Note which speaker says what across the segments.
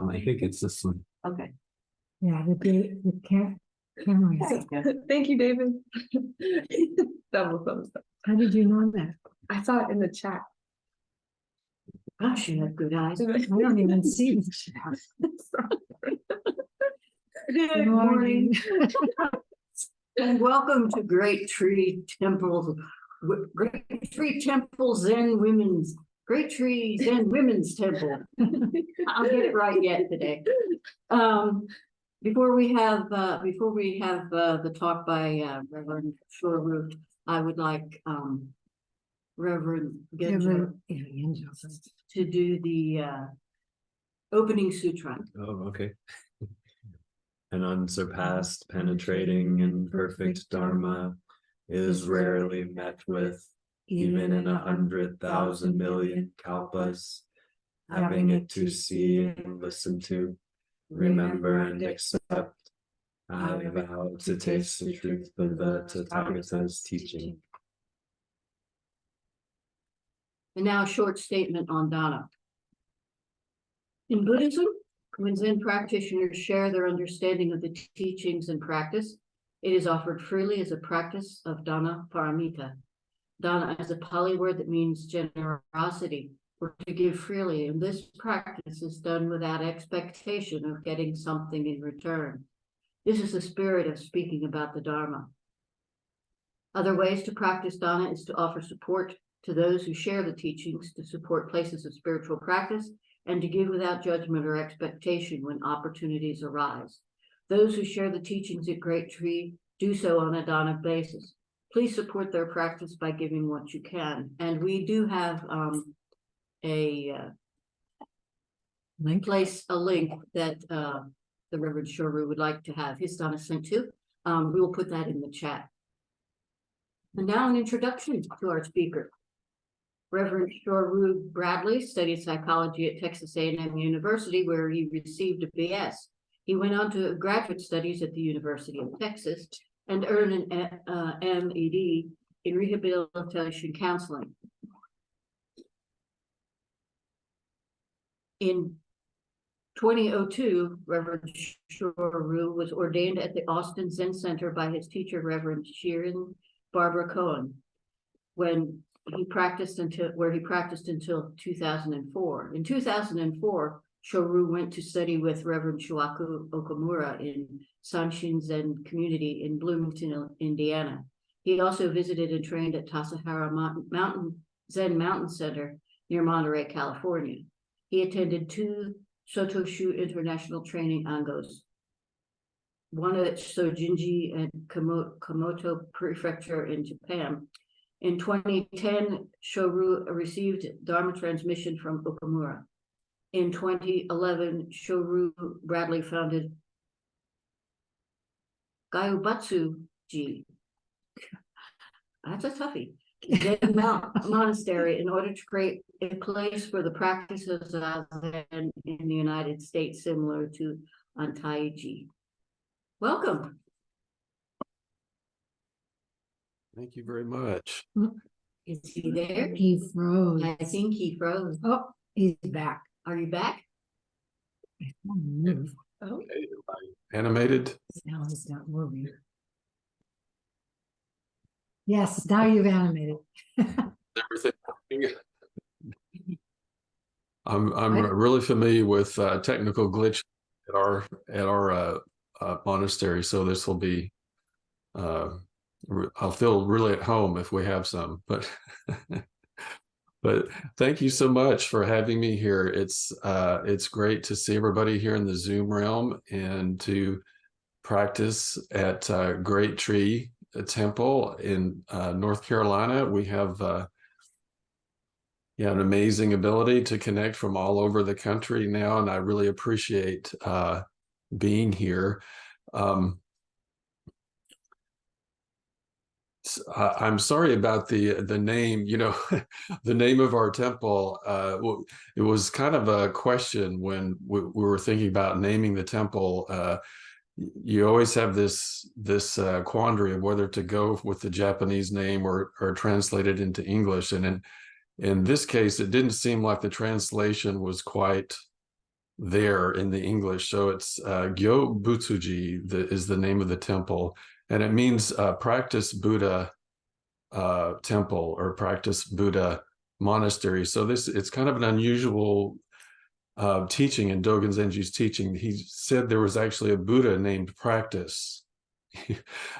Speaker 1: I think it's this one.
Speaker 2: Okay.
Speaker 3: Yeah, the cameras.
Speaker 4: Thank you, David. Double thumbs up.
Speaker 3: How did you know that?
Speaker 4: I saw it in the chat.
Speaker 2: Gosh, you have good eyes.
Speaker 3: I don't even see the chat.
Speaker 2: Good morning. And welcome to Great Tree Temple, Great Tree Temple Zen Women's, Great Tree Zen Women's Temple. I'll get it right yet today. Before we have the talk by Reverend Shoryu, I would like Reverend Genjo to do the opening sutra.
Speaker 1: Oh, okay. An unsurpassed, penetrating, and perfect dharma is rarely met with, even in 100,000 million kalpas. Having it to see and listen to, remember and accept, I vow to taste the truth of the Tathagata's teaching.
Speaker 2: And now a short statement on dana. In Buddhism, when Zen practitioners share their understanding of the teachings and practice, it is offered freely as a practice of dana paramita. Dana is a Pali word that means generosity, or to give freely, and this practice is done without expectation of getting something in return. This is the spirit of speaking about the Dharma. Other ways to practice dana is to offer support to those who share the teachings, to support places of spiritual practice, and to give without judgment or expectation when opportunities arise. Those who share the teachings at Great Tree do so on a dana basis. Please support their practice by giving what you can. And we do have a link that the Reverend Shoryu would like to have his dana sent to. We will put that in the chat. And now an introduction to our speaker. Reverend Shoryu Bradley studied psychology at Texas A&M University, where he received a BS. He went on to graduate studies at the University of Texas and earned an MED in rehabilitation counseling. In 2002, Reverend Shoryu was ordained at the Austin Zen Center by his teacher, Reverend Seirin Barbara Kohn, where he practiced until 2004. In 2004, Shoryu went to study with Reverend Shohaku Okumura in Sanshin Zen community in Bloomington, Indiana. He also visited and trained at Tassajara Mountain Center near Monterey, California. He attended 2 Sotoshu international training angos, one at Sojinji and Komoto Prefecture in Japan. In 2010, Shoryu received Dharma transmission from Okumura. In 2011, Shoryu Bradley founded Gyobutsuji. That's a toughie. Zen Monastery in order to create a place for the practice of Zazen in the United States, similar to Antaiji. Welcome.
Speaker 5: Thank you very much.
Speaker 2: Is he there?
Speaker 3: He froze.
Speaker 2: I think he froze.
Speaker 3: Oh, he's back.
Speaker 2: Are you back?
Speaker 3: Move.
Speaker 4: Oh,
Speaker 5: Okay, animated.
Speaker 3: Now he's not moving. Yes, now you've animated.
Speaker 5: Everything. I'm really familiar with technical glitch at our monastery, so this will be. I'll feel really at home if we have some, but but thank you so much for having me here. It's great to see everybody here in the Zoom realm and to practice at Great Tree Temple in North Carolina. We have an amazing ability to connect from all over the country now, and I really appreciate being here. I'm sorry about the name, the name of our temple. It was kind of a question when we were thinking about naming the temple. You always have this quandary of whether to go with the Japanese name or translate it into English. And in this case, it didn't seem like the translation was quite there in the English. So it's Gyobutsuji is the name of the temple, and it means practice Buddha temple or practice Buddha monastery. So it's kind of an unusual teaching in Dogen Zenji's teaching. He said there was actually a Buddha named Practice.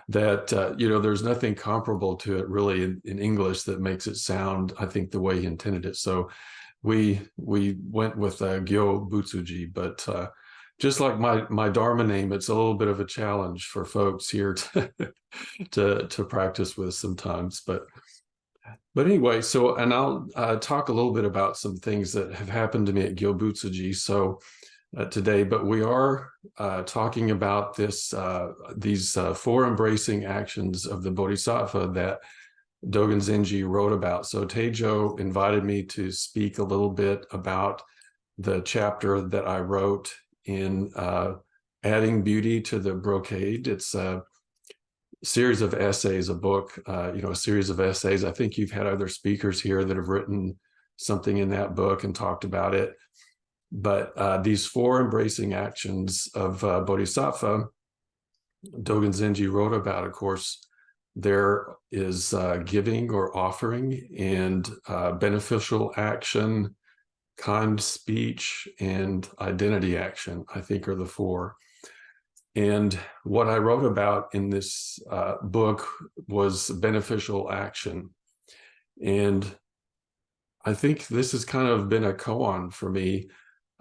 Speaker 5: That there's nothing comparable to it really in English that makes it sound, I think, the way he intended it. So we went with Gyobutsuji, but just like my Dharma name, it's a little bit of a challenge for folks here to practice with sometimes. But anyway, so, and I'll talk a little bit about some things that have happened to me at Gyobutsuji today, but we are talking about these four embracing actions of the Bodhisattva that Dogen Zenji wrote about. So Teijo invited me to speak a little bit about the chapter that I wrote in Adding Beauty to the Brocade. It's a series of essays, a book, a series of essays. I think you've had other speakers here that have written something in that book and talked about it. But these four embracing actions of Bodhisattva, Dogen Zenji wrote about. Of course, there is giving or offering, and beneficial action, kind speech, and identity action, I think, are the four. And what I wrote about in this book was beneficial action. And I think this has kind of been a koan for me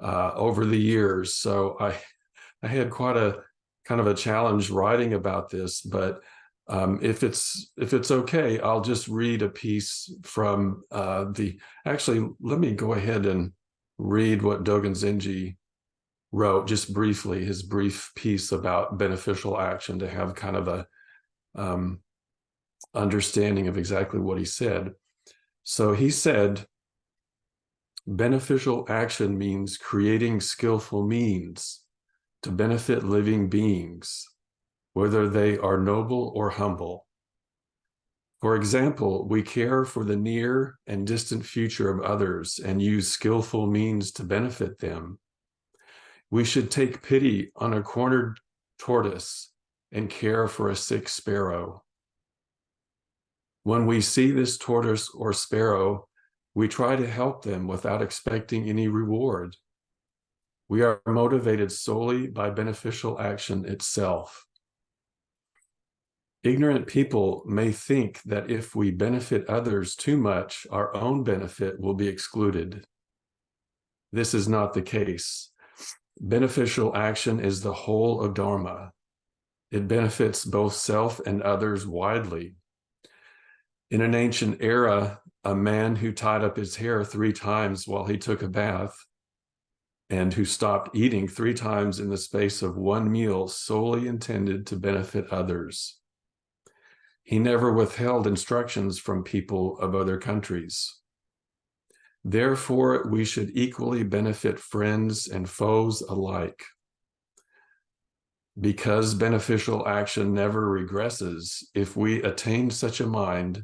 Speaker 5: over the years. So I had quite a kind of a challenge writing about this, but if it's okay, I'll just read a piece from actually, let me go ahead and read what Dogen Zenji wrote just briefly, his brief piece about beneficial action, to have kind of a understanding of exactly what he said. So he said, beneficial action means creating skillful means to benefit living beings, whether they are noble or humble. For example, we care for the near and distant future of others and use skillful means to benefit them. We should take pity on a cornered tortoise and care for a sick sparrow. When we see this tortoise or sparrow, we try to help them without expecting any reward. We are motivated solely by beneficial action itself. Ignorant people may think that if we benefit others too much, our own benefit will be excluded. This is not the case. Beneficial action is the whole of Dharma. It benefits both self and others widely. In an ancient era, a man who tied up his hair 3 times while he took a bath and who stopped eating 3 times in the space of 1 meal solely intended to benefit others. He never withheld instructions from people of other countries. Therefore, we should equally benefit friends and foes alike. Because beneficial action never regresses, if we attain such a mind,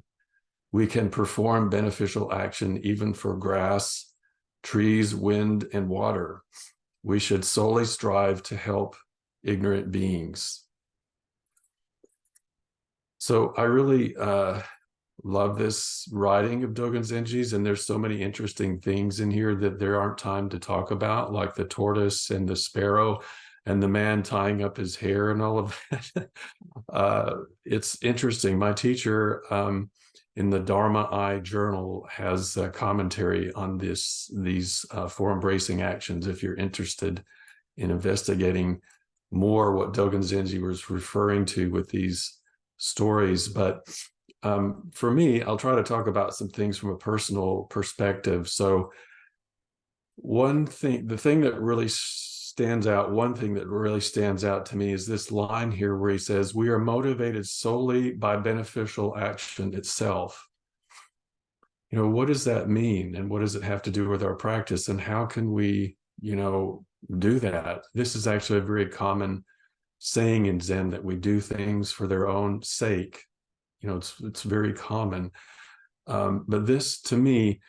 Speaker 5: we can perform beneficial action even for grass, trees, wind, and water. We should solely strive to help ignorant beings. So I really love this writing of Dogen Zenji's, and there's so many interesting things in here that there aren't time to talk about, like the tortoise and the sparrow and the man tying up his hair and all of that. It's interesting. My teacher in the Dharma Eye Journal has a commentary on these 4 embracing actions, if you're interested in investigating more what Dogen Zenji was referring to with these stories. But for me, I'll try to talk about some things from a personal perspective. So one thing that really stands out to me is this line here where he says, we are motivated solely by beneficial action itself. What does that mean? And what does it have to do with our practice? And how can we, do that? This is actually a very common saying in Zen, that we do things for their own sake. It's very common. But this, to me,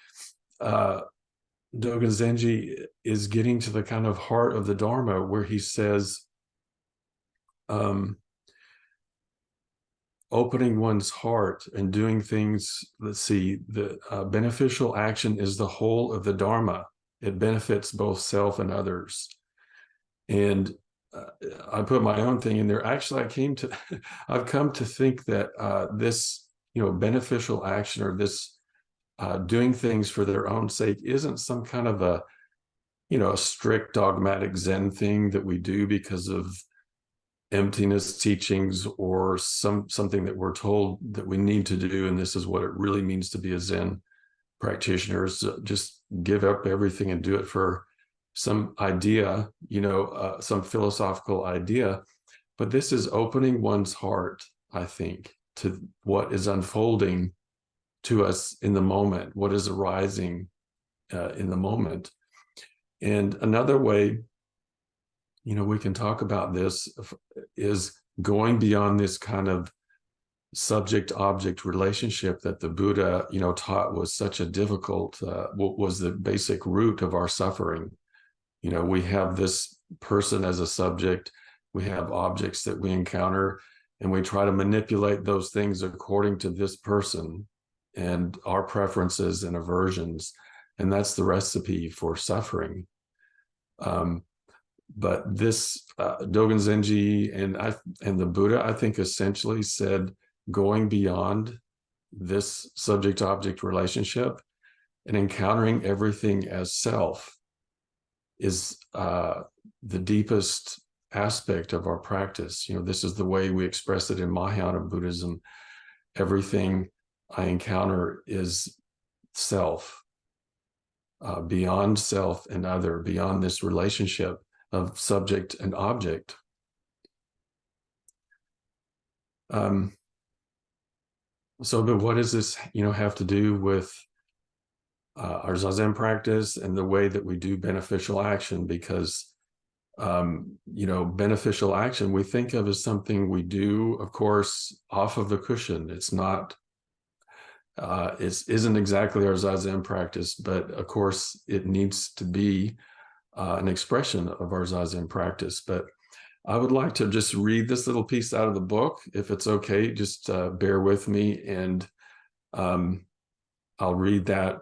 Speaker 5: Dogen Zenji is getting to the kind of heart of the Dharma where he says, opening one's heart and doing things, let's see, the beneficial action is the whole of the Dharma. It benefits both self and others. And I put my own thing in there. Actually, I've come to think that this, beneficial action, or this doing things for their own sake, isn't some kind of a strict dogmatic Zen thing that we do because of emptiness teachings, or something that we're told that we need to do, and this is what it really means to be a Zen practitioner, is just give up everything and do it for some idea, some philosophical idea. But this is opening one's heart, I think, to what is unfolding to us in the moment, what is arising in the moment. And another way, we can talk about this, is going beyond this kind of subject-object relationship that the Buddha, taught was such a difficult, was the basic root of our suffering. We have this person as a subject, we have objects that we encounter, and we try to manipulate those things according to this person and our preferences and aversions, and that's the recipe for suffering. But this Dogen Zenji and the Buddha, I think, essentially said going beyond this subject-object relationship and encountering everything as self is the deepest aspect of our practice. This is the way we express it in Mahayana Buddhism. Everything I encounter is self, beyond self and other, beyond this relationship of subject and object. But what does this, have to do with our Zazen practice and the way that we do beneficial action? Because, beneficial action we think of as something we do, of course, off of the cushion. It's not, it isn't exactly our Zazen practice, but of course it needs to be an expression of our Zazen practice. But I would like to just read this little piece out of the book, if it's okay. Just bear with me, and I'll read that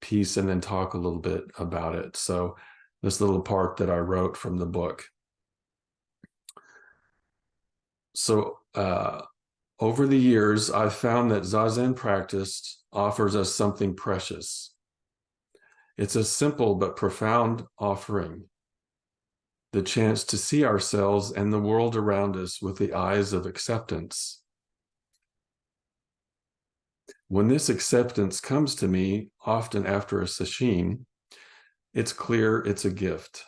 Speaker 5: piece and then talk a little bit about it. So this little part that I wrote from the book. So over the years, I've found that Zazen practice offers us something precious. It's a simple but profound offering, the chance to see ourselves and the world around us with the eyes of acceptance. When this acceptance comes to me, often after a sesshin, it's clear it's a gift.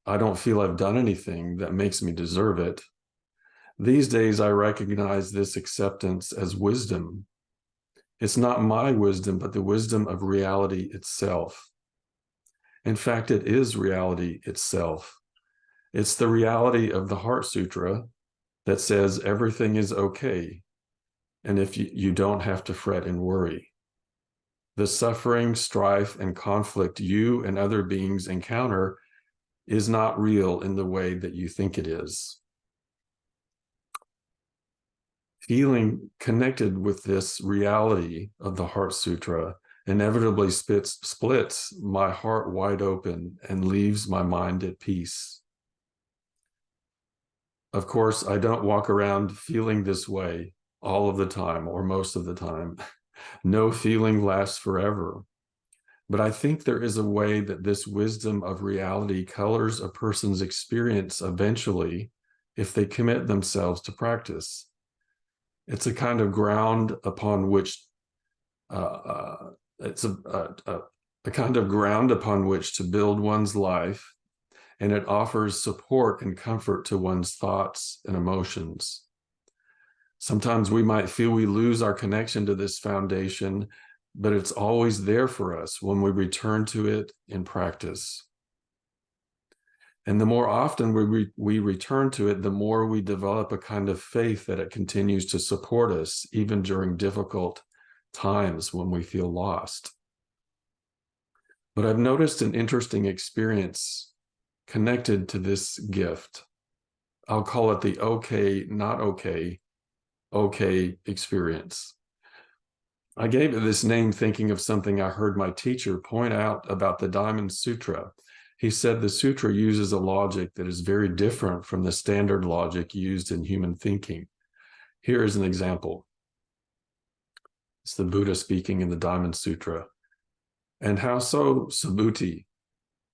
Speaker 5: I don't feel I've done anything that makes me deserve it. These days, I recognize this acceptance as wisdom. It's not my wisdom, but the wisdom of reality itself. In fact, it is reality itself. It's the reality of the Heart Sutra that says everything is okay, and if you don't have to fret and worry. The suffering, strife, and conflict you and other beings encounter is not real in the way that you think it is. Feeling connected with this reality of the Heart Sutra inevitably splits my heart wide open and leaves my mind at peace. Of course, I don't walk around feeling this way all of the time or most of the time. No feeling lasts forever. But I think there is a way that this wisdom of reality colors a person's experience eventually if they commit themselves to practice. It's a kind of ground upon which it's a kind of ground upon which to build one's life, and it offers support and comfort to one's thoughts and emotions. Sometimes we might feel we lose our connection to this foundation, but it's always there for us when we return to it in practice. And the more often we return to it, the more we develop a kind of faith that it continues to support us, even during difficult times when we feel lost. But I've noticed an interesting experience connected to this gift. I'll call it the okay, not okay, okay experience. I gave it this name thinking of something I heard my teacher point out about the Diamond Sutra. He said the sutra uses a logic that is very different from the standard logic used in human thinking. Here is an example. It's the Buddha speaking in the Diamond Sutra. And how so, Subhuti?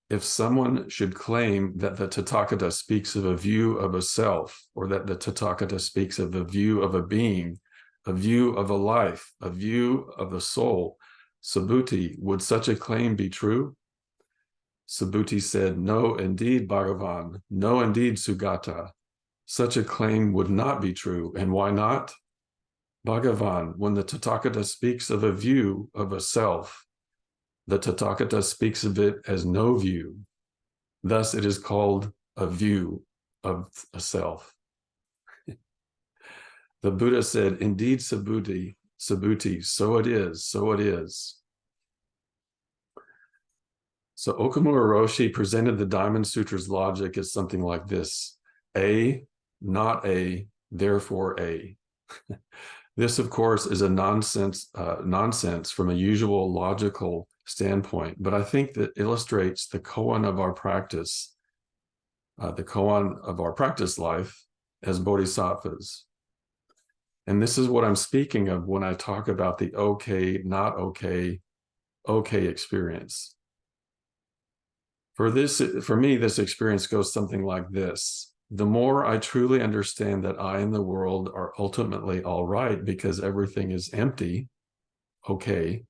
Speaker 5: If someone should claim that the Tathagata speaks of a view of a self, or that the Tathagata speaks of a view of a being, a view of a life, a view of the soul, Subhuti, would such a claim be true? Subhuti said, no, indeed, Bhagavan, no, indeed, Sugata. Such a claim would not be true. And why not? Bhagavan, when the Tathagata speaks of a view of a self, the Tathagata speaks of it as no view. Thus, it is called a view of a self. The Buddha said, indeed, Subhuti, so it is, so it is. So Okumura Roshi presented the Diamond Sutra's logic as something like this: A, not A, therefore A. This, of course, is a nonsense from a usual logical standpoint, but I think that illustrates the koan of our practice, the koan of our practice life as bodhisattvas. And this is what I'm speaking of when I talk about the okay, not okay, okay experience. For me, this experience goes something like this. The more I truly understand that I and the world are ultimately all right because everything is empty, okay,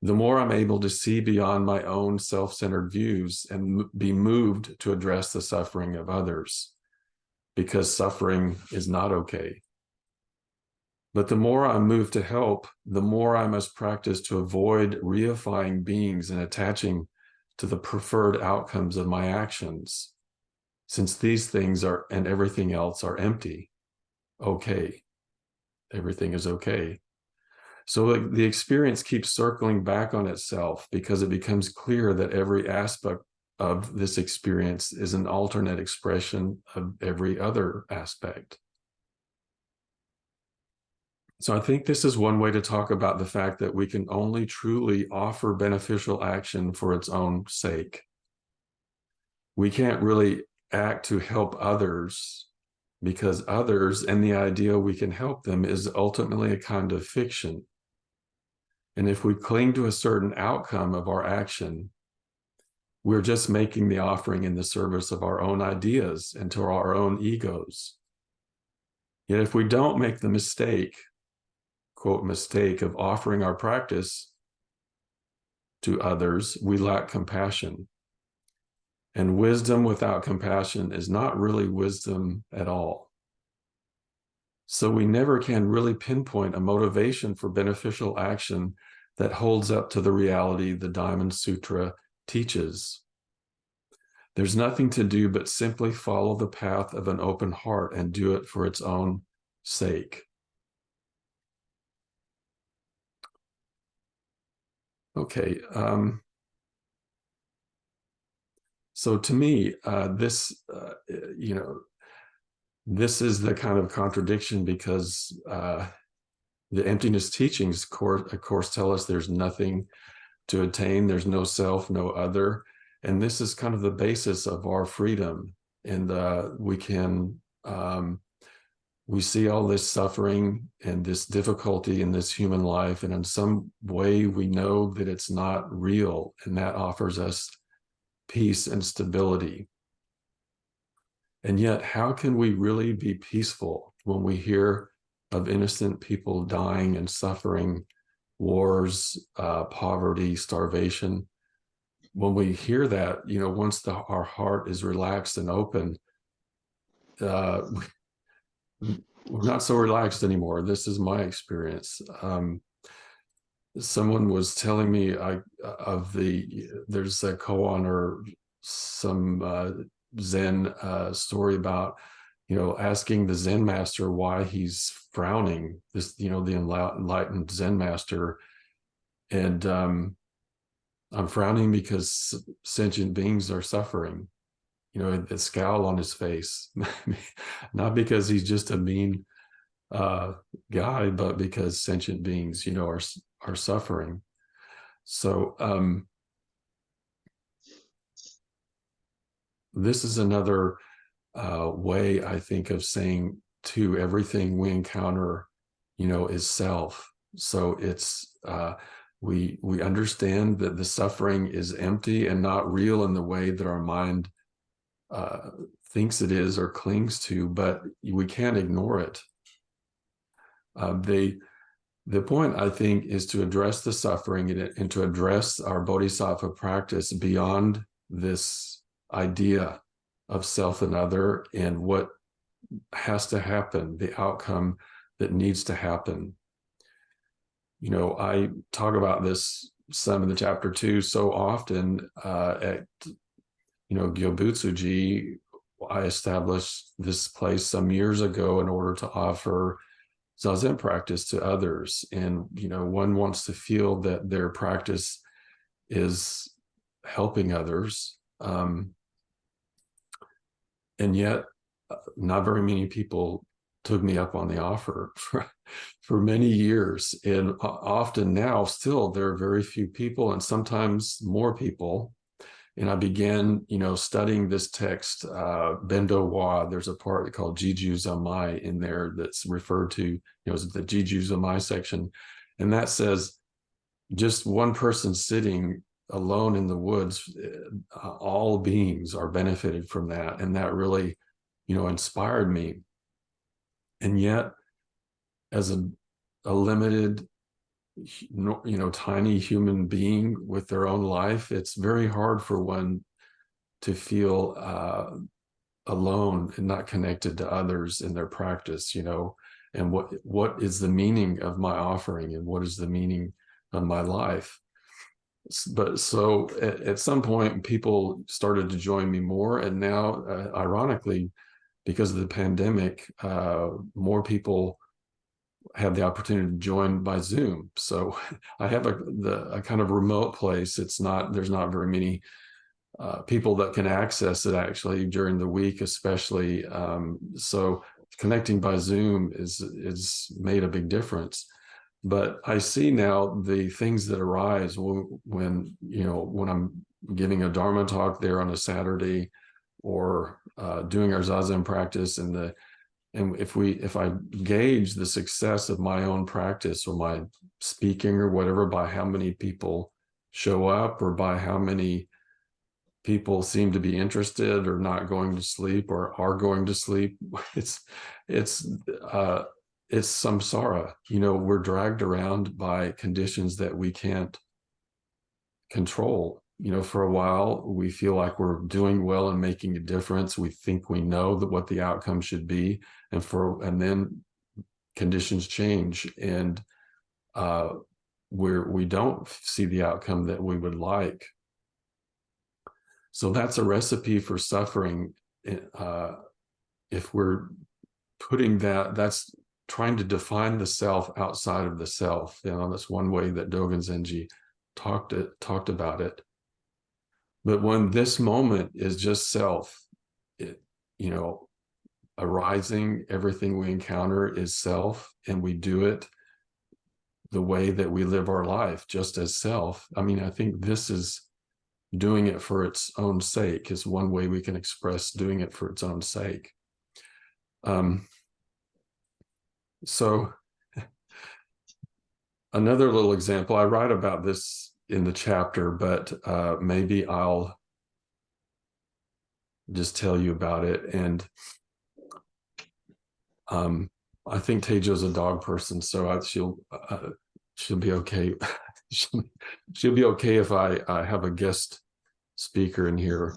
Speaker 5: the more I'm able to see beyond my own self-centered views and be moved to address the suffering of others, because suffering is not okay. But the more I'm moved to help, the more I must practice to avoid reifying beings and attaching to the preferred outcomes of my actions, since these things are and everything else are empty. Okay, everything is okay. So the experience keeps circling back on itself because it becomes clear that every aspect of this experience is an alternate expression of every other aspect. So I think this is one way to talk about the fact that we can only truly offer beneficial action for its own sake. We can't really act to help others because others and the idea we can help them is ultimately a kind of fiction. And if we cling to a certain outcome of our action, we're just making the offering in the service of our own ideas and to our own egos. Yet if we don't make the mistake, quote, mistake of offering our practice to others, we lack compassion. And wisdom without compassion is not really wisdom at all. So we never can really pinpoint a motivation for beneficial action that holds up to the reality the Diamond Sutra teaches. There's nothing to do but simply follow the path of an open heart and do it for its own sake. Okay. So to me, this is the kind of contradiction because the emptiness teachings, of course, tell us there's nothing to attain. There's no self, no other. And this is kind of the basis of our freedom. And we see all this suffering and this difficulty in this human life. And in some way, we know that it's not real. And that offers us peace and stability. And yet, how can we really be peaceful when we hear of innocent people dying and suffering, wars, poverty, starvation? When we hear that, once our heart is relaxed and open, we're not so relaxed anymore. This is my experience. Someone was telling me there's a koan or some Zen story about, asking the Zen master why he's frowning, the enlightened Zen master. And I'm frowning because sentient beings are suffering. You know, a scowl on his face, not because he's just a mean guy, but because sentient beings, you know, are suffering. So this is another way, I think, of saying too, everything we encounter, you know, is self. So it's we understand that the suffering is empty and not real in the way that our mind thinks it is or clings to, but we can't ignore it. The point, I think, is to address the suffering and to address our bodhisattva practice beyond this idea of self and other and what has to happen, the outcome that needs to happen. You know, I talk about this some in the chapter 2 so often at, you know, Gyobutsuji. I established this place some years ago in order to offer Zazen practice to others. And, you know, one wants to feel that their practice is helping others. And yet, not very many people took me up on the offer for many years. And often now, still, there are very few people and sometimes more people. And I began, you know, studying this text, Bendo Wa. There's a part called Jiju Zamai in there that's referred to, you know, as the Jiju Zamai section. And that says, just one person sitting alone in the woods, all beings are benefited from that. And that really, you know, inspired me. And yet, as a limited, you know, tiny human being with their own life, it's very hard for one to feel alone and not connected to others in their practice, you know, and what is the meaning of my offering and what is the meaning of my life. But so at some point, people started to join me more. And now, ironically, because of the pandemic, more people have the opportunity to join by Zoom. So I have a kind of remote place. There's not very many people that can access it actually during the week, especially. So connecting by Zoom is made a big difference. But I see now the things that arise when you know, when I'm giving a Dharma talk there on a Saturday, or doing our Zazen practice, and if I gauge the success of my own practice or my speaking or whatever by how many people show up or by how many people seem to be interested or not going to sleep or are going to sleep, it's samsara. You know, we're dragged around by conditions that we can't control. You know, for a while, we feel like we're doing well and making a difference. We think we know what the outcome should be. And then conditions change and we don't see the outcome that we would like. So that's a recipe for suffering. If we're putting that's trying to define the self outside of the self. You know, that's one way that Dogen Zenji talked about it. But when this moment is just self, you know, arising, everything we encounter is self, and we do it the way that we live our life, just as self. I mean, I think this is doing it for its own sake, is one way we can express doing it for its own sake. So another little example, I write about this in the chapter, but maybe I'll just tell you about it. And I think Tejo's a dog person, so she'll be okay. she'll be okay if I have a guest speaker in here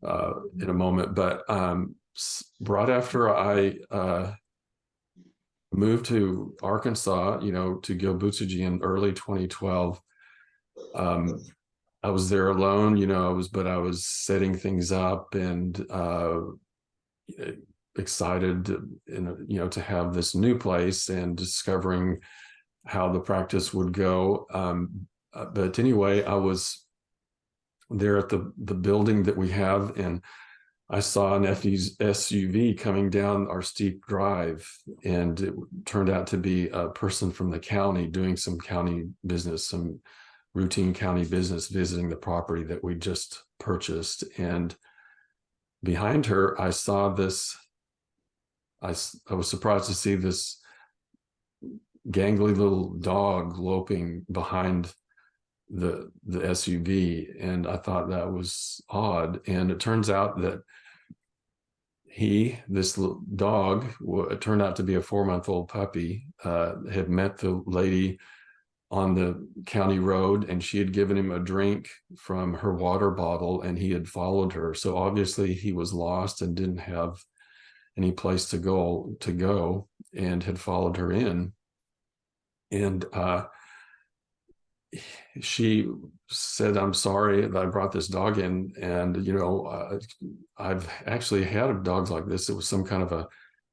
Speaker 5: in a moment. But right after I moved to Arkansas, you know, to Gyobutsuji in early 2012, I was there alone, you know, I was setting things up and excited, you know, to have this new place and discovering how the practice would go. But anyway, I was there at the building that we have, and I saw an SUV coming down our steep drive, and it turned out to be a person from the county doing some county business, some routine county business, visiting the property that we just purchased. And behind her, I saw this, I was surprised to see this gangly little dog loping behind the SUV, and I thought that was odd. And it turns out that this little dog, it turned out to be a 4-month-old puppy, had met the lady on the county road, and she had given him a drink from her water bottle, and he had followed her. So obviously he was lost and didn't have any place to go, and had followed her in. And she said, "I'm sorry that I brought this dog in." And, I've actually had dogs like this. It was some kind of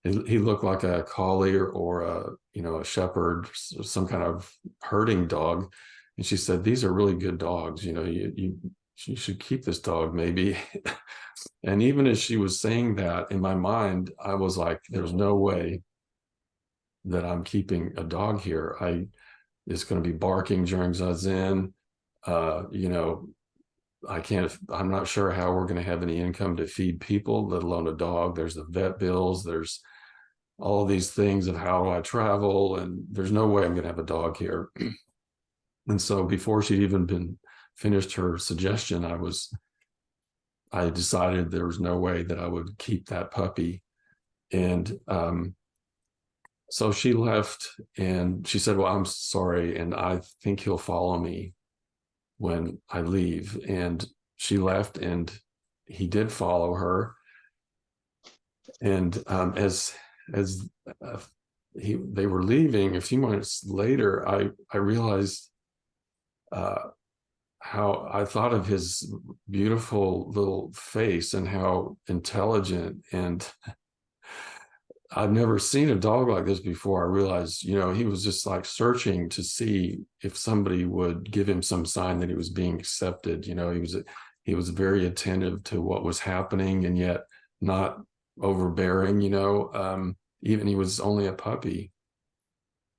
Speaker 5: he looked like a collie or a shepherd, some kind of herding dog. And she said, "These are really good dogs. You should keep this dog maybe." And even as she was saying that, in my mind, I was like, there's no way that I'm keeping a dog here. It's going to be barking during Zazen. I'm not sure how we're going to have any income to feed people, let alone a dog. There's the vet bills. There's all these things of how do I travel, and there's no way I'm going to have a dog here. And so before she'd even finished her suggestion, I decided there was no way that I would keep that puppy. And so she left, and she said, "Well, I'm sorry, and I think he'll follow me when I leave." And she left, and he did follow her. And as they were leaving, a few minutes later, I realized how I thought of his beautiful little face and how intelligent, and I've never seen a dog like this before. I realized, he was just like searching to see if somebody would give him some sign that he was being accepted. He was very attentive to what was happening, and yet not overbearing. Even he was only a puppy,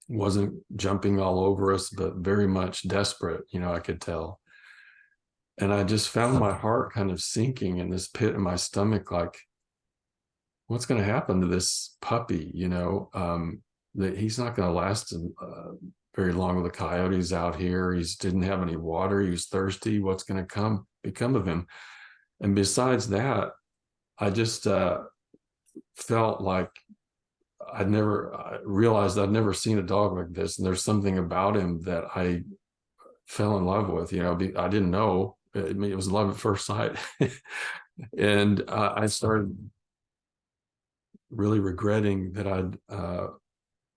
Speaker 5: wasn't jumping all over us, but very much desperate. I could tell. And I just found my heart kind of sinking in this pit in my stomach, like, what's going to happen to this puppy? That he's not going to last very long with the coyotes out here. He didn't have any water. He was thirsty. What's going to become of him? And besides that, I just felt like I realized I'd never seen a dog like this. And there's something about him that I fell in love with. I didn't know. It was love at first sight. And I started really regretting that I'd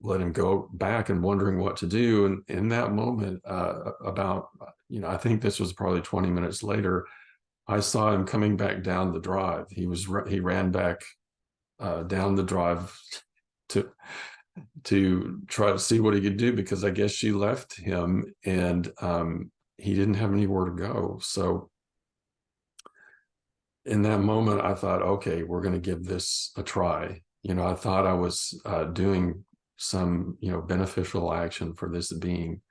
Speaker 5: let him go back and wondering what to do. And in that moment, I think this was probably 20 minutes later, I saw him coming back down the drive. He ran back down the drive to try to see what he could do, because I guess she left him, and he didn't have anywhere to go. So in that moment, I thought, okay, we're going to give this a try. I thought I was doing some, beneficial action for this being.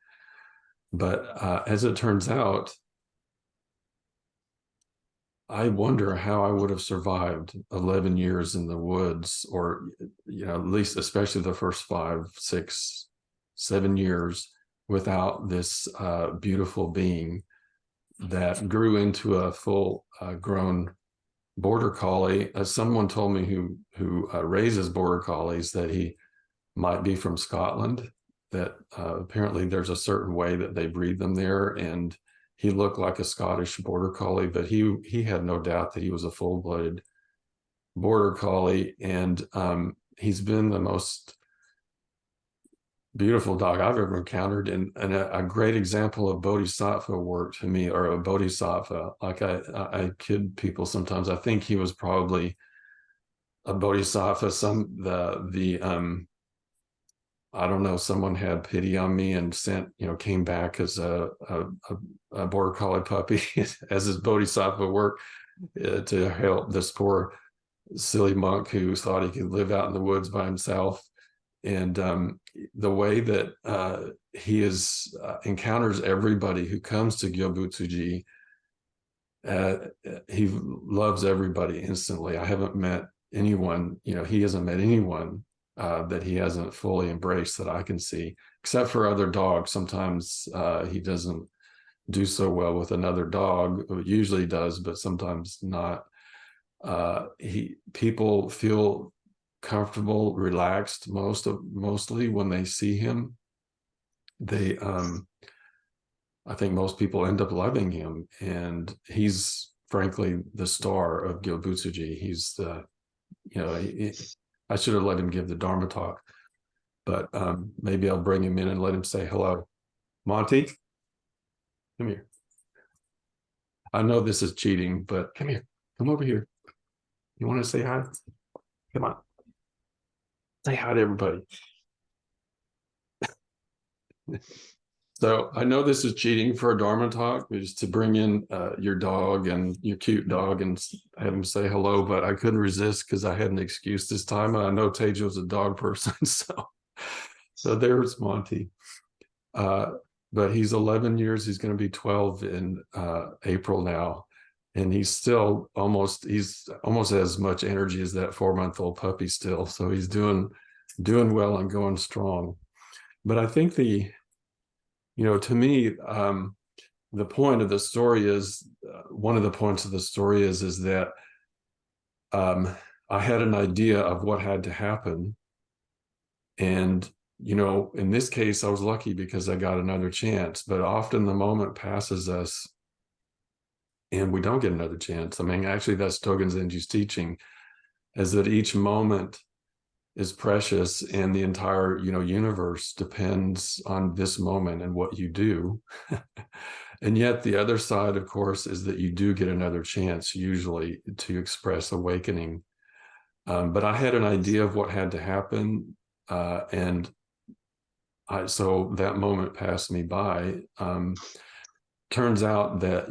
Speaker 5: But as it turns out, I wonder how I would have survived 11 years in the woods, or, at least especially the first 5, 6, 7 years without this beautiful being that grew into a full grown border collie. Someone told me who raises border collies that he might be from Scotland, that apparently there's a certain way that they breed them there, and he looked like a Scottish border collie, but he had no doubt that he was a full-blooded border collie. And he's been the most beautiful dog I've ever encountered, and a great example of bodhisattva work to me, or a bodhisattva. Like I kid people sometimes. I think he was probably a bodhisattva. I don't know, someone had pity on me and sent, came back as a border collie puppy as his bodhisattva work to help this poor silly monk who thought he could live out in the woods by himself. And the way that he encounters everybody who comes to Gyobutsuji, he loves everybody instantly. I haven't met anyone, he hasn't met anyone that he hasn't fully embraced that I can see, except for other dogs. Sometimes he doesn't do so well with another dog. Usually does, but sometimes not. People feel comfortable, relaxed mostly when they see him. They I think most people end up loving him, and he's frankly the star of Gyobutsuji. He's the, I should have let him give the Dharma talk, but maybe I'll bring him in and let him say hello. Monty, come here. I know this is cheating, but come here. Come over here. You want to say hi? Come on. Say hi to everybody. So I know this is cheating for a Dharma talk, just to bring in your dog and your cute dog and have him say hello, but I couldn't resist because I had an excuse this time. I know Tejo's a dog person, so there's Monty. But he's 11 years. He's going to be 12 in April now, and he's almost as much energy as that 4-month-old puppy still. So he's doing well and going strong. But I think to me, the point of the story is, one of the points of the story is that I had an idea of what had to happen. And, in this case, I was lucky because I got another chance, but often the moment passes us and we don't get another chance. I mean, actually, that's Dogen Zenji's teaching, is that each moment is precious, and the entire universe depends on this moment and what you do. And yet the other side, of course, is that you do get another chance usually to express awakening. But I had an idea of what had to happen, and so that moment passed me by. Turns out that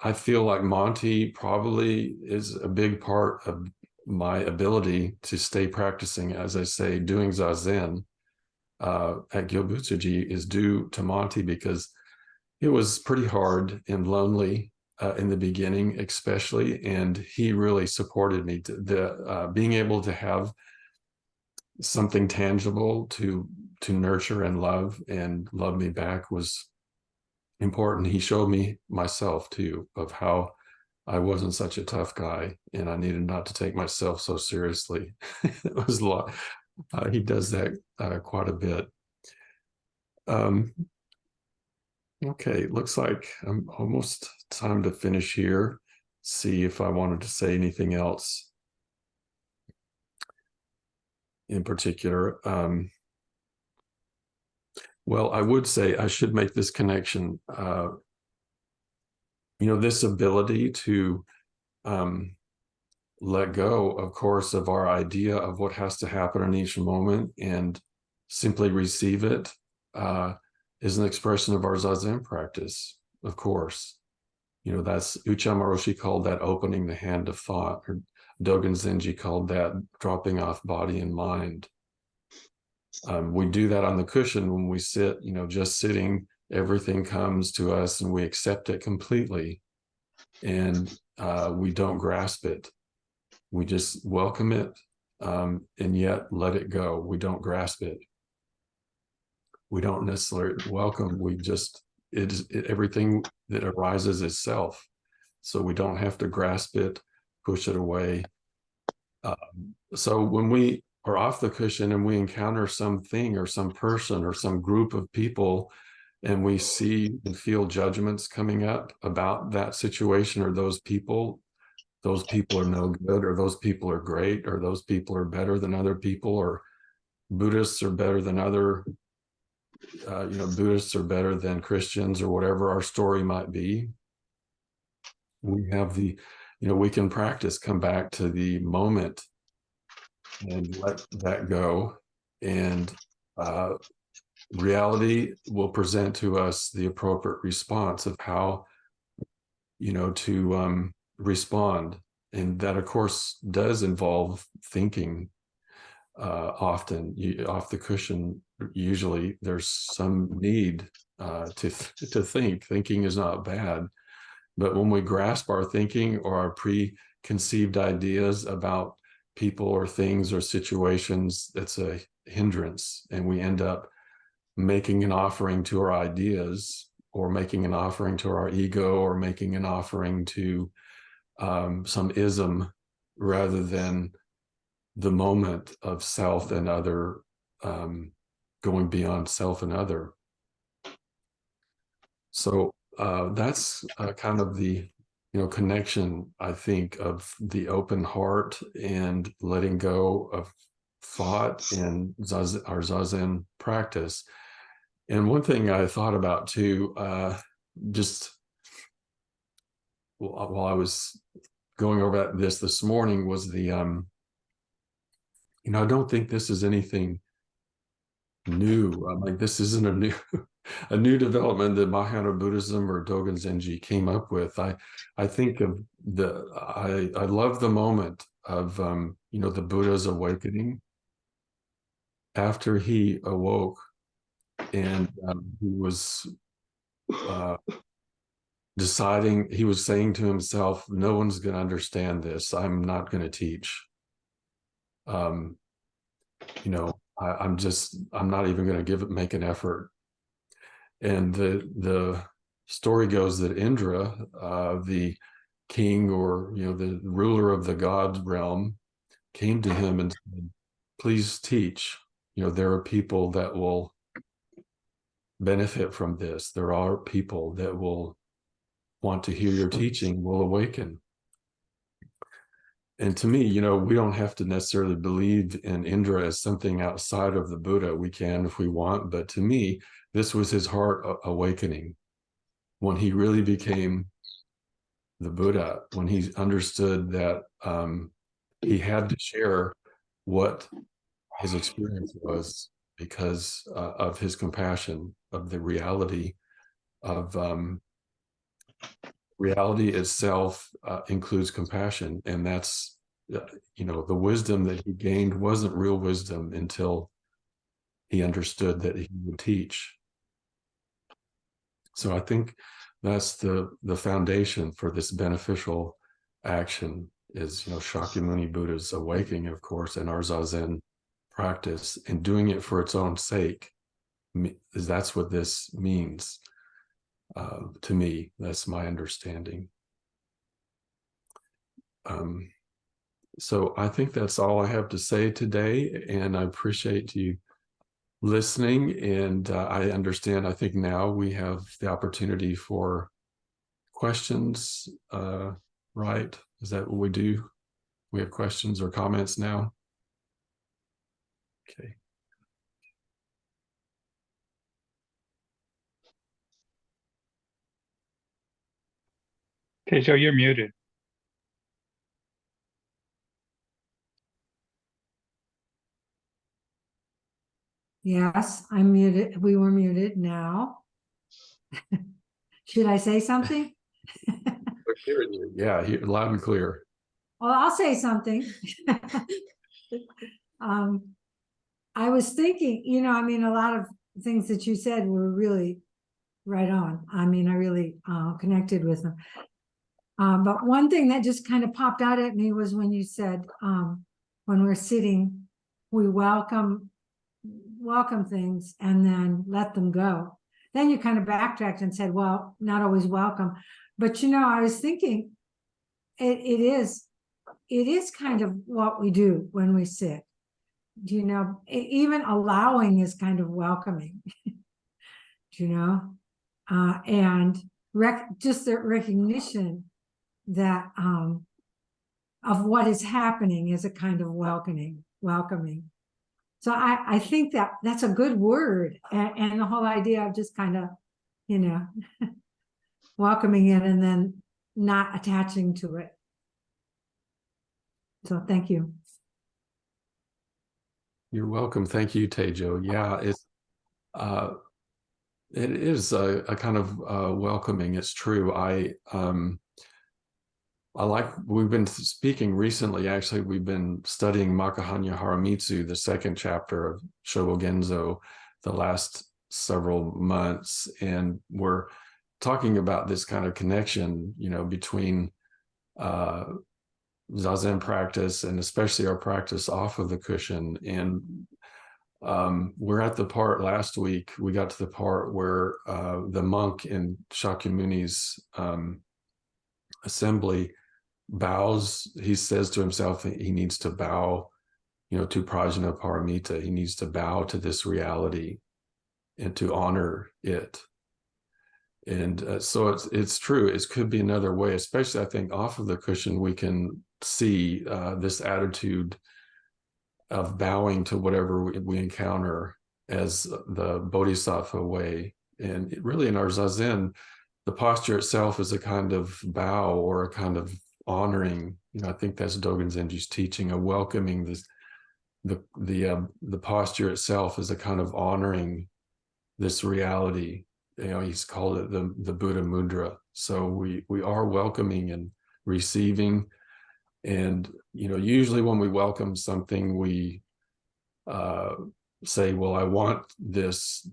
Speaker 5: I feel like Monty probably is a big part of my ability to stay practicing, as I say, doing Zazen at Gyobutsuji is due to Monty, because it was pretty hard and lonely in the beginning, especially, and he really supported me. Being able to have something tangible to nurture and love me back was important. He showed me myself too, of how I wasn't such a tough guy, and I needed not to take myself so seriously. It was a lot. He does that quite a bit. Okay, looks like I'm almost time to finish here. See if I wanted to say anything else in particular. Well, I would say I should make this connection. This ability to let go, of course, of our idea of what has to happen in each moment and simply receive it is an expression of our Zazen practice, of course. That's Uchama Roshi called that opening the hand of thought, or Dogen Zenji called that dropping off body and mind. We do that on the cushion when we sit, just sitting. Everything comes to us and we accept it completely, and we don't grasp it. We just welcome it, and yet let it go. We don't grasp it. We don't necessarily welcome. We just, everything that arises is self. So we don't have to grasp it, push it away. So when we are off the cushion and we encounter something or some person or some group of people, and we see and feel judgments coming up about that situation or those people are no good, or those people are great, or those people are better than other people, or Buddhists are better than Buddhists are better than Christians, or whatever our story might be. We have we can practice, come back to the moment and let that go, and reality will present to us the appropriate response of how, to respond. And that, of course, does involve thinking. Often off the cushion, usually there's some need to think. Thinking is not bad, but when we grasp our thinking or our preconceived ideas about people or things or situations, that's a hindrance, and we end up making an offering to our ideas, or making an offering to our ego, or making an offering to some ism, rather than the moment of self and other, going beyond self and other. So that's kind of the connection, I think, of the open heart and letting go of thought and our Zazen practice. And one thing I thought about too, just while I was going over this morning, was the I don't think this is anything new. Like, this isn't a new development that Mahayana Buddhism or Dogen Zenji came up with. I think of I love the moment of the Buddha's awakening. After he awoke, and he was deciding, he was saying to himself, no one's going to understand this. I'm not going to teach. I'm not even going to make an effort. And the story goes that Indra, the king, or the ruler of the god realm, came to him and said, please teach. There are people that will benefit from this. There are people that will want to hear your teaching, will awaken. And to me, we don't have to necessarily believe in Indra as something outside of the Buddha. We can if we want, but to me, this was his heart awakening when he really became the Buddha, when he understood that he had to share what his experience was, because of his compassion, of the reality of reality itself includes compassion. And that's, the wisdom that he gained wasn't real wisdom until he understood that he would teach. So I think that's the foundation for this beneficial action is, Shakyamuni Buddha's awakening, of course, and our Zazen practice, and doing it for its own sake. That's what this means. To me, that's my understanding. So I think that's all I have to say today, and I appreciate you listening. And I understand, I think now we have the opportunity for questions, right? Is that what we do? We have questions or comments now? Okay.
Speaker 6: Okay, Joe, you're muted.
Speaker 3: Yes, I'm muted. We were muted now. Should I say something?
Speaker 5: We're hearing you. Yeah, loud and clear.
Speaker 3: Well, I'll say something. I was thinking, a lot of things that you said were really right on. I really connected with them. But one thing that just kind of popped out at me was when you said, when we're sitting, we welcome things and then let them go. Then you kind of backtracked and said, well, not always welcome. But, I was thinking it is kind of what we do when we sit. Even allowing is kind of welcoming, and just the recognition that of what is happening is a kind of welcoming. So I think that's a good word, and the whole idea of just kind of, welcoming it and then not attaching to it. So thank you.
Speaker 5: You're welcome. Thank you, Tejo. Yeah, it is a kind of welcoming. It's true. I like, we've been speaking recently, actually, we've been studying Makahanya Haramitsu, the second chapter of Shobogenzo, the last several months. And we're talking about this kind of connection, between Zazen practice and especially our practice off of the cushion. And we're at the part last week, we got to the part where the monk in Shakyamuni's assembly bows. He says to himself that he needs to bow, to Prajna Paramita. He needs to bow to this reality and to honor it. And so it's true. It could be another way, especially I think off of the cushion, we can see this attitude of bowing to whatever we encounter as the Bodhisattva way. And really in our Zazen, the posture itself is a kind of bow or a kind of honoring. I think that's Dogen Zenji's teaching, a welcoming this, the posture itself is a kind of honoring this reality. He's called it the Buddha mudra. So we are welcoming and receiving. And, usually when we welcome something, we say, well, I want this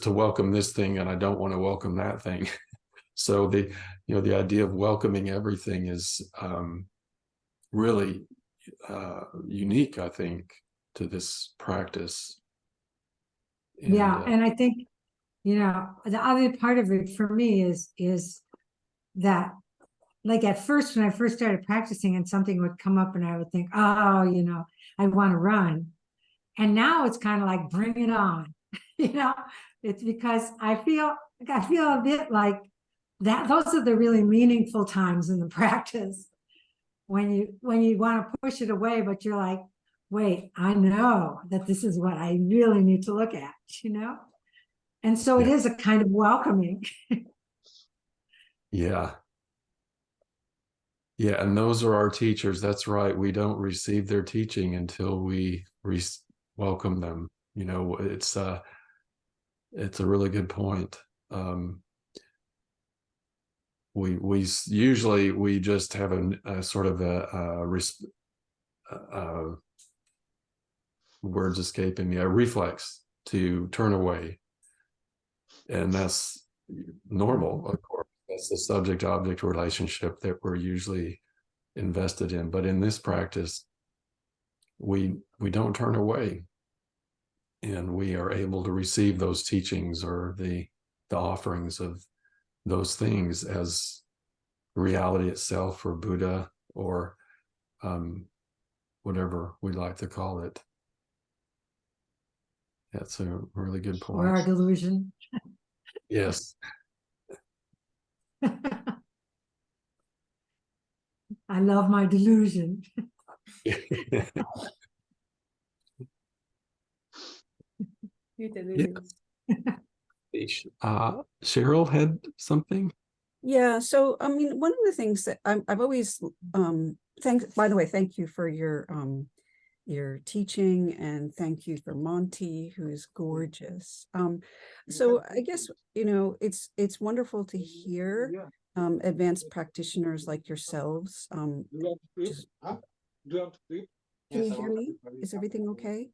Speaker 5: to welcome this thing, and I don't want to welcome that thing. So the idea of welcoming everything is really unique, I think, to this practice.
Speaker 3: And I think, the other part of it for me is that, like, at first, when I first started practicing and something would come up and I would think, oh, I want to run. And now it's kind of like, bring it on. It's because I feel a bit like that. Those are the really meaningful times in the practice when you want to push it away, but you're like, wait, I know that this is what I really need to look at, And so it is a kind of welcoming.
Speaker 5: Yeah, and those are our teachers. That's right. We don't receive their teaching until we welcome them. It's a really good point. We usually just have a sort of words escaping me, a reflex to turn away. And that's normal, of course. That's the subject-object relationship that we're usually invested in. But in this practice, we don't turn away, and we are able to receive those teachings or the offerings of those things as reality itself, or Buddha, or whatever we like to call it. That's a really good point.
Speaker 3: Or our delusion.
Speaker 5: Yes.
Speaker 3: I love my delusion.
Speaker 5: Cheryl had something.
Speaker 4: Yeah, so I mean, one of the things that I've always by the way, thank you for your teaching, and thank you for Monty, who is gorgeous. So I guess it's wonderful to hear advanced practitioners like yourselves. Can you hear me? Is everything okay?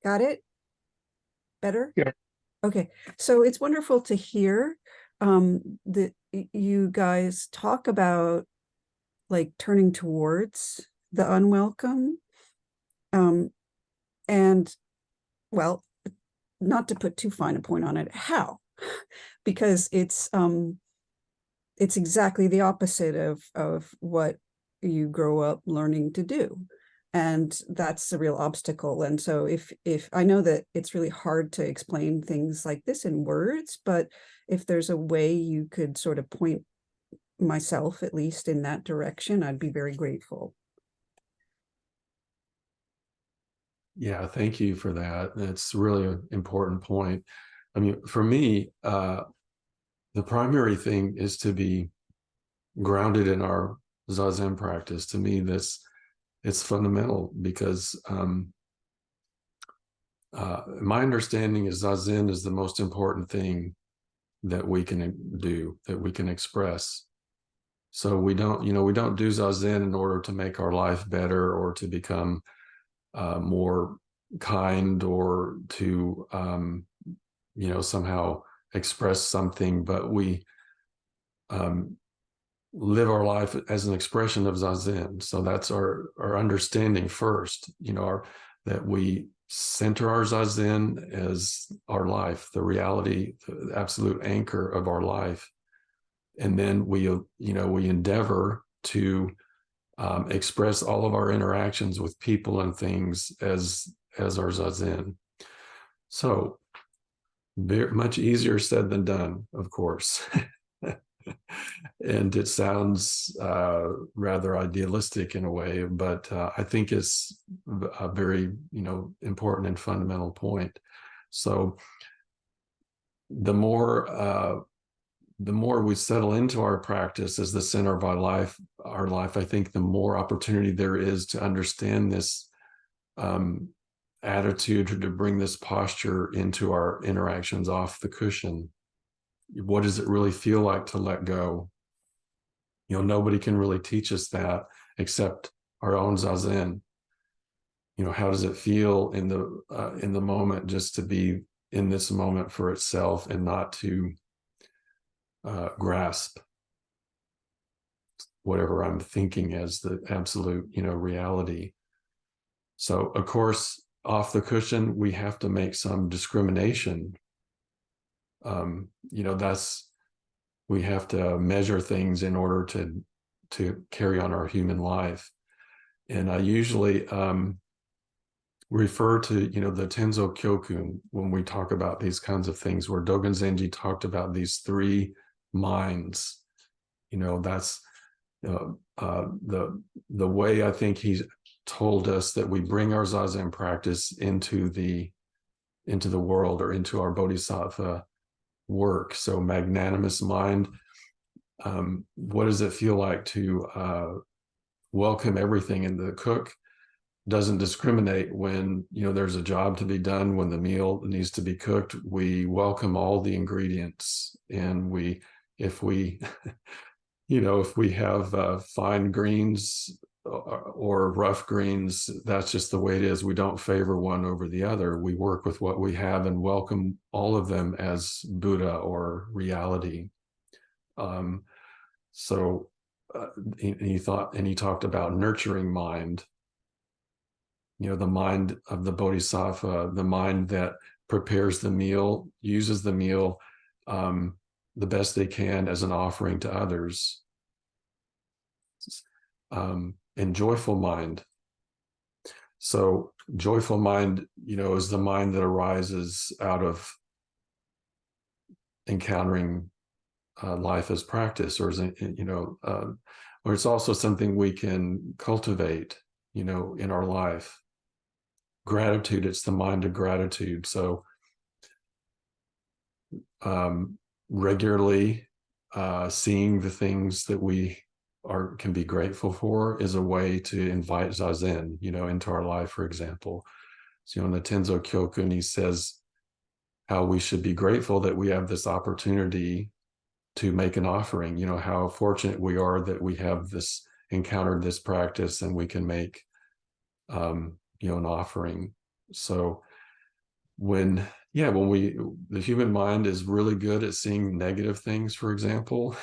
Speaker 4: Got it? Better?
Speaker 6: Yeah.
Speaker 4: Okay. So it's wonderful to hear that you guys talk about like turning towards the unwelcome. And well, not to put too fine a point on it, how? Because it's exactly the opposite of what you grow up learning to do. And that's the real obstacle. And so if I know that it's really hard to explain things like this in words, but if there's a way you could sort of point myself, at least in that direction, I'd be very grateful.
Speaker 5: Yeah, thank you for that. That's really an important point. I mean, for me, the primary thing is to be grounded in our Zazen practice. To me, it's fundamental because my understanding is Zazen is the most important thing that we can do, that we can express. So we don't do Zazen in order to make our life better or to become more kind or to somehow express something, but we live our life as an expression of Zazen. So that's our understanding first, that we center our Zazen as our life, the reality, the absolute anchor of our life. And then we endeavor to express all of our interactions with people and things as our Zazen. So very much easier said than done, of course. And it sounds rather idealistic in a way, but I think it's a very important and fundamental point. So the more we settle into our practice as the center of our life, I think the more opportunity there is to understand this attitude, or to bring this posture into our interactions off the cushion. What does it really feel like to let go? Nobody can really teach us that except our own Zazen. How does it feel in the moment, just to be in this moment for itself and not to grasp whatever I'm thinking as the absolute, we have to make some discrimination. We have to measure things in order to carry on our human life. And I usually refer to, the Tenzo Kyokun when we talk about these kinds of things, where Dogen Zenji talked about these three minds. That's the way I think he's told us that we bring our Zazen practice into the world, or into our bodhisattva work. So magnanimous mind, what does it feel like to welcome everything? And the cook doesn't discriminate when there's a job to be done, when the meal needs to be cooked. We welcome all the ingredients, and if we have fine greens or rough greens, that's just the way it is. We don't favor one over the other. We work with what we have and welcome all of them as Buddha or reality. He talked about nurturing mind, the mind of the bodhisattva, the mind that prepares the meal, uses the meal the best they can as an offering to others. And joyful mind. So joyful mind, is the mind that arises out of encountering life as practice, or it's also something we can cultivate, in our life. Gratitude, it's the mind of gratitude. So regularly seeing the things that we can be grateful for is a way to invite Zazen, into our life, for example. So in the Tenzo Kyokun, he says how we should be grateful that we have this opportunity to make an offering. How fortunate we are that we have encountered this practice, and we can make an offering. So when the human mind is really good at seeing negative things, for example,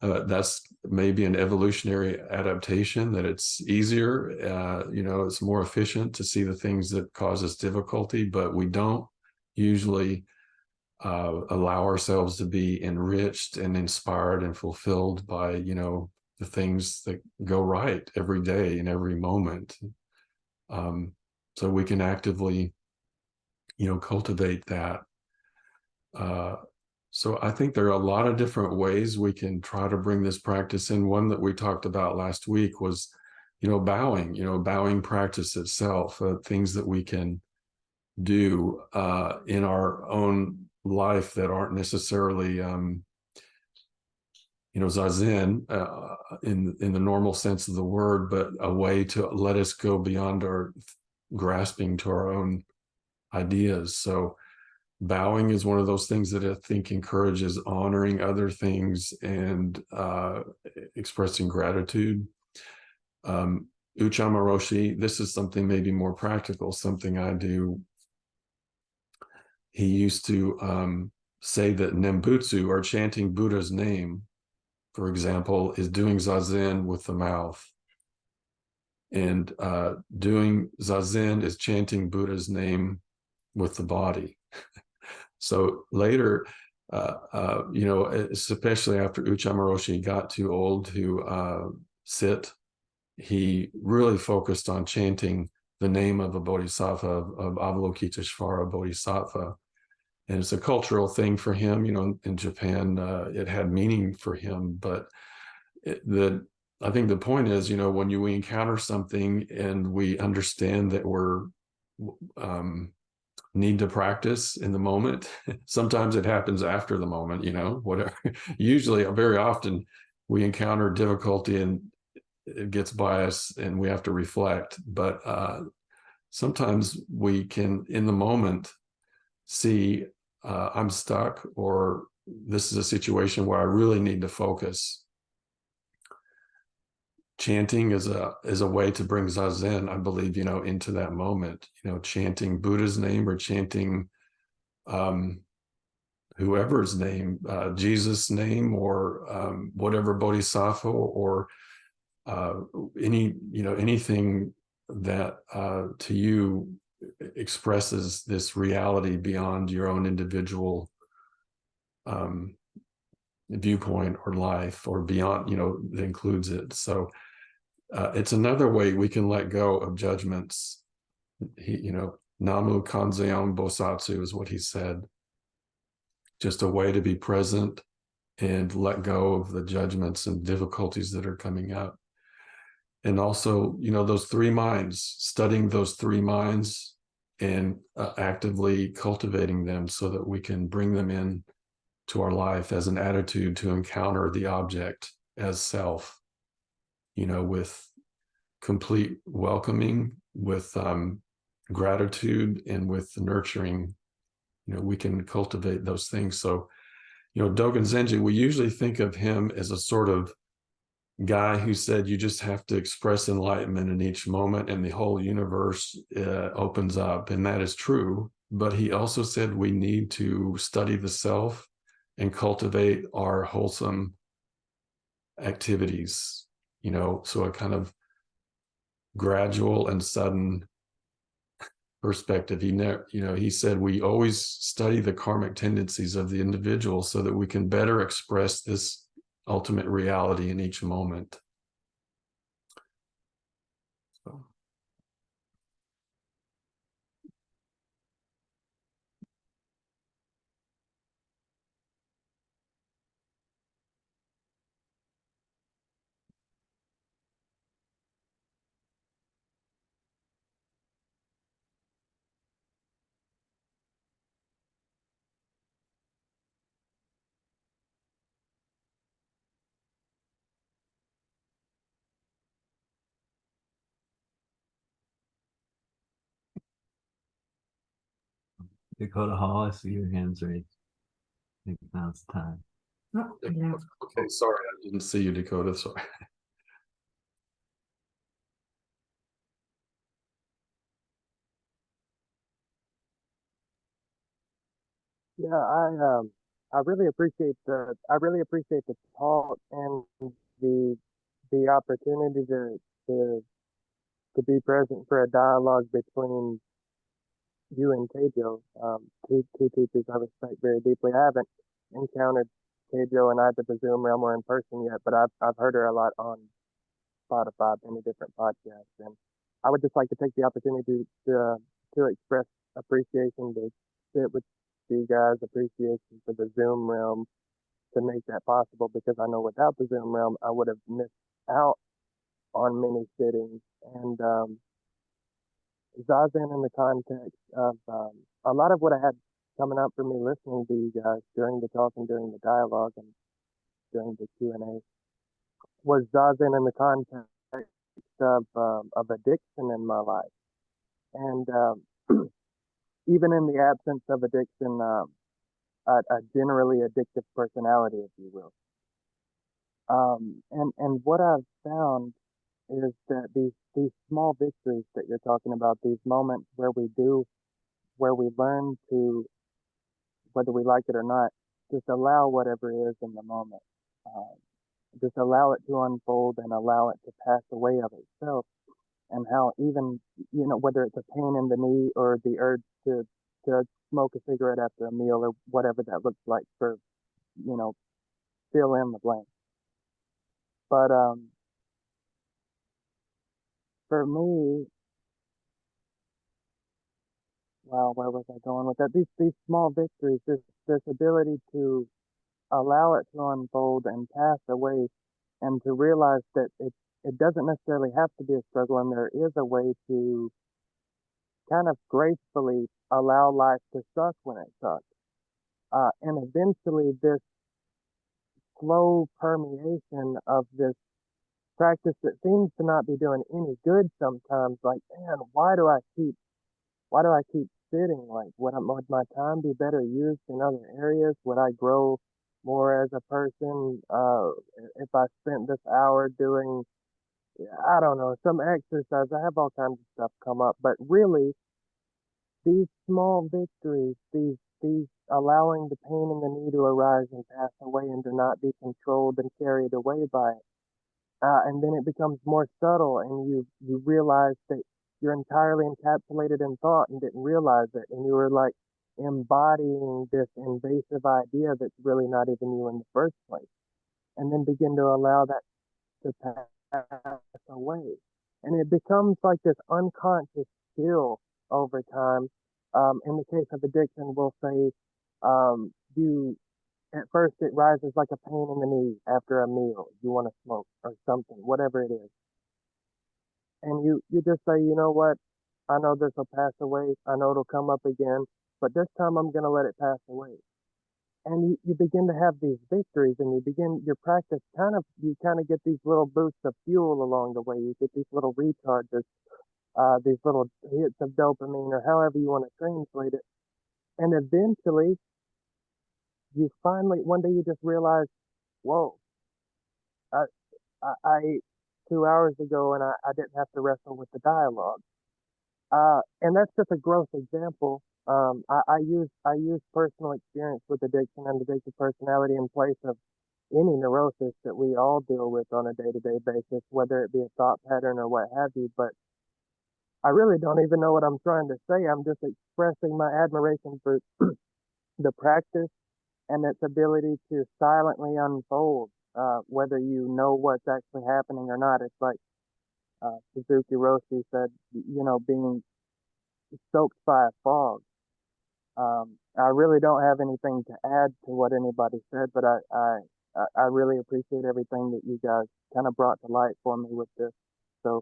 Speaker 5: that's maybe an evolutionary adaptation, that it's easier, it's more efficient to see the things that cause us difficulty, but we don't usually allow ourselves to be enriched and inspired and fulfilled by, the things that go right every day in every moment. So we can actively cultivate that. So I think there are a lot of different ways we can try to bring this practice in. One that we talked about last week was, bowing practice itself, things that we can do in our own life that aren't necessarily, Zazen. in the normal sense of the word, but a way to let us go beyond our grasping to our own ideas. So bowing is one of those things that I think encourages honoring other things and expressing gratitude. Uchama Roshi, this is something maybe more practical, something I do. He used to say that Nembutsu, or chanting Buddha's name, for example, is doing zazen with the mouth. And doing zazen is chanting Buddha's name with the body. So later, you know, especially after Uchama Roshi got too old to sit, he really focused on chanting the name of a bodhisattva, of Avalokiteshvara Bodhisattva. And it's a cultural thing for him. You know, in Japan, it had meaning for him. But I think the point is, you know, when we encounter something and we understand that we're need to practice in the moment. Sometimes it happens after the moment, you know, whatever. Usually, very often, we encounter difficulty and it gets by us and we have to reflect. But sometimes we can, in the moment, see I'm stuck, or this is a situation where I really need to focus. Chanting is a way to bring zazen, I believe, you know, into that moment. You know, chanting Buddha's name or chanting whoever's name, Jesus' name, or whatever bodhisattva, or anything that to you expresses this reality beyond your own individual viewpoint or life, or beyond, you know, that includes it. So it's another way we can let go of judgments. You know, Namu Kanzeon Bosatsu is what he said. Just a way to be present and let go of the judgments and difficulties that are coming up. And also, you know, those three minds, studying those three minds and actively cultivating them so that we can bring them in to our life as an attitude to encounter the object as self, you know, with complete welcoming, with gratitude, and with nurturing. You know, we can cultivate those things. So, you know, Dogen Zenji, we usually think of him as a sort of guy who said you just have to express enlightenment in each moment and the whole universe opens up, and that is true. But he also said we need to study the self and cultivate our wholesome activities, you know, so a kind of gradual and sudden perspective. He said we always study the karmic tendencies of the individual so that we can better express this ultimate reality in each moment. So.
Speaker 1: Dakota Hall, I see your hands raised. I think now it's time.
Speaker 3: Oh, yeah.
Speaker 5: Okay, sorry, I didn't see you, Dakota. Sorry.
Speaker 6: Yeah, I really appreciate the talk and the the opportunity to be present for a dialogue between you and Tejo, two teachers I respect very deeply. I haven't encountered Tejo in either the Zoom realm or in person yet, but I've heard her a lot on Spotify, many different podcasts, and I would just like to take the opportunity to express appreciation, to sit with you guys, appreciation for the Zoom realm to make that possible, because I know without the Zoom realm I would have missed out on many sittings. And Zazen in the context of a lot of what I had coming up for me listening to you guys during the talk and during the dialogue and during the Q&A was Zazen in the context of addiction in my life, and even in the absence of addiction, a generally addictive personality, if you will. And what I've found is that these small victories that you're talking about, these moments where we learn to, whether we like it or not, just allow whatever is in the moment. Just allow it to unfold and allow it to pass away of itself. And how even, whether it's a pain in the knee or the urge to smoke a cigarette after a meal or whatever that looks like for, fill in the blank. But for me, wow, where was I going with that? These small victories, this ability to allow it to unfold and pass away, and to realize that it doesn't necessarily have to be a struggle, and there is a way to kind of gracefully allow life to suck when it sucks. And eventually this slow permeation of this practice that seems to not be doing any good sometimes, like, man, why do I keep sitting? Like, would my time be better used in other areas? Would I grow more as a person if I spent this hour doing, I don't know, some exercise? I have all kinds of stuff come up, but really, these small victories, these allowing the pain in the knee to arise and pass away and to not be controlled and carried away by it. And then it becomes more subtle, and you realize that you're entirely encapsulated in thought and didn't realize it, and you were like embodying this invasive idea that's really not even you in the first place. And then begin to allow that to pass away. And it becomes like this unconscious skill over time. In the case of addiction, we'll say at first it rises like a pain in the knee after a meal. You want to smoke or something, whatever it is. And you just say, you know what? I know this will pass away. I know it'll come up again, but this time I'm going to let it pass away. And you begin to have these victories, and you begin your practice you kind of get these little boosts of fuel along the way. You get these little recharges, these little hits of dopamine, or however you want to translate it. And eventually, you finally, one day you just realize, whoa, I ate 2 hours ago and I didn't have to wrestle with the dialogue. And that's just a gross example. I use personal experience with addiction and addictive personality in place of any neurosis that we all deal with on a day-to-day basis, whether it be a thought pattern or what have you. But I really don't even know what I'm trying to say. I'm just expressing my admiration for the practice and its ability to silently unfold, whether you know what's actually happening or not. It's like Suzuki Roshi said, being soaked by a fog. I really don't have anything to add to what anybody said, but I really appreciate everything that you guys kind of brought to light for me with this. So,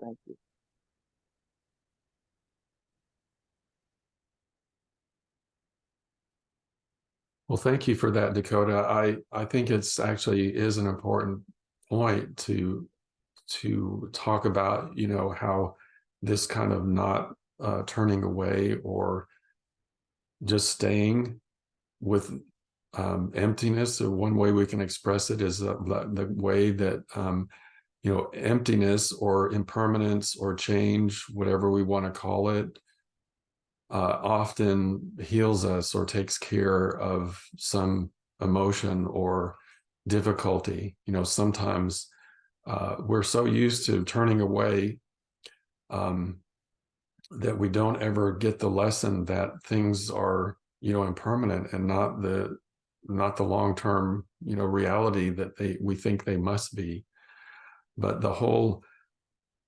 Speaker 6: thank you.
Speaker 5: Well, thank you for that, Dakota. I think it's actually is an important point to talk about, how this kind of not turning away or just staying with emptiness, or one way we can express it is the way that emptiness or impermanence or change, whatever we want to call it, often heals us or takes care of some emotion or difficulty. Sometimes we're so used to turning away that we don't ever get the lesson that things are, impermanent and not the long-term, reality that we think they must be. But the whole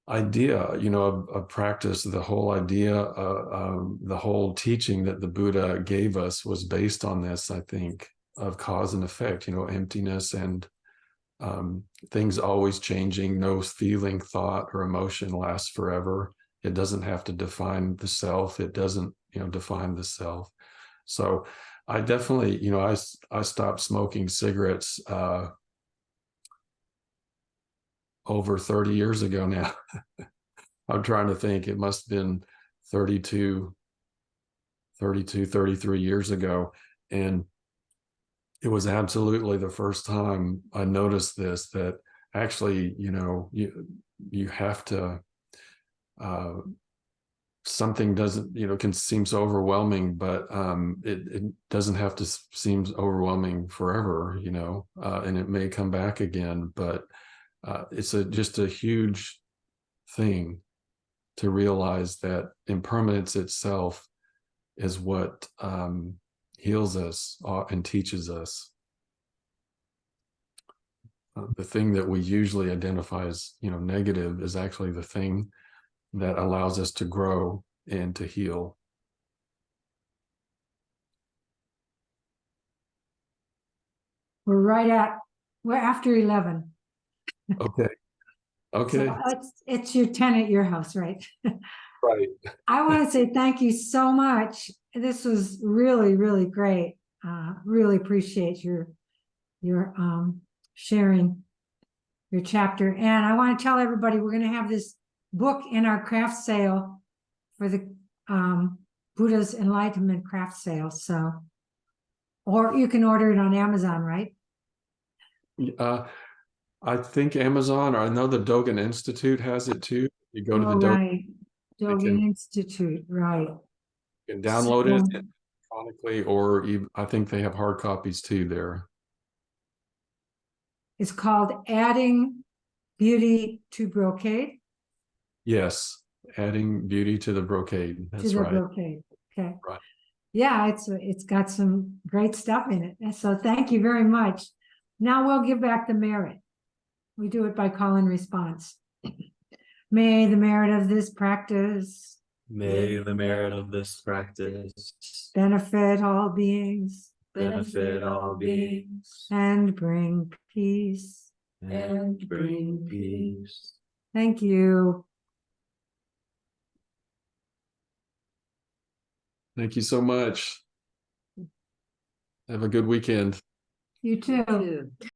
Speaker 5: idea, of practice, the whole idea, the whole teaching that the Buddha gave us was based on this, I think, of cause and effect, emptiness and things always changing. No feeling, thought, or emotion lasts forever. It doesn't have to define the self. It doesn't, define the self. So I definitely, I stopped smoking cigarettes over 30 years ago now. I'm trying to think, it must have been 33 years ago. And it was absolutely the first time I noticed this, that actually, you have to, something doesn't, can seem so overwhelming, but it doesn't have to seem overwhelming forever, and it may come back again, but it's just a huge thing to realize that impermanence itself is what heals us and teaches us. The thing that we usually identify as, negative is actually the thing that allows us to grow and to heal.
Speaker 3: We're after 11.
Speaker 5: Okay. Okay.
Speaker 3: So it's your 10 at your house, right?
Speaker 5: Right.
Speaker 3: I want to say thank you so much. This was really, really great. Really appreciate your sharing your chapter. And I want to tell everybody we're going to have this book in our craft sale for the Buddha's Enlightenment craft sale. So, or you can order it on Amazon, right?
Speaker 5: I think Amazon, or I know the Dogen Institute has it too. You go to the
Speaker 3: Right. Dogen
Speaker 5: can-
Speaker 3: Institute, right.
Speaker 5: You can download it
Speaker 3: So-
Speaker 5: electronically, or I think they have hard copies too there.
Speaker 3: It's called Adding Beauty to Brocade.
Speaker 5: Yes, adding beauty to the brocade. That's right.
Speaker 3: Brocade. Okay.
Speaker 5: Right.
Speaker 3: Yeah, it's got some great stuff in it. And so thank you very much. Now we'll give back the merit. We do it by call and response. May the merit of this practice
Speaker 1: May the merit of this practice
Speaker 3: benefit all beings
Speaker 1: benefit all beings
Speaker 3: and bring peace.
Speaker 1: and bring peace.
Speaker 3: Thank you.
Speaker 5: Thank you so much. Have a good weekend.
Speaker 3: You too.
Speaker 2: Two.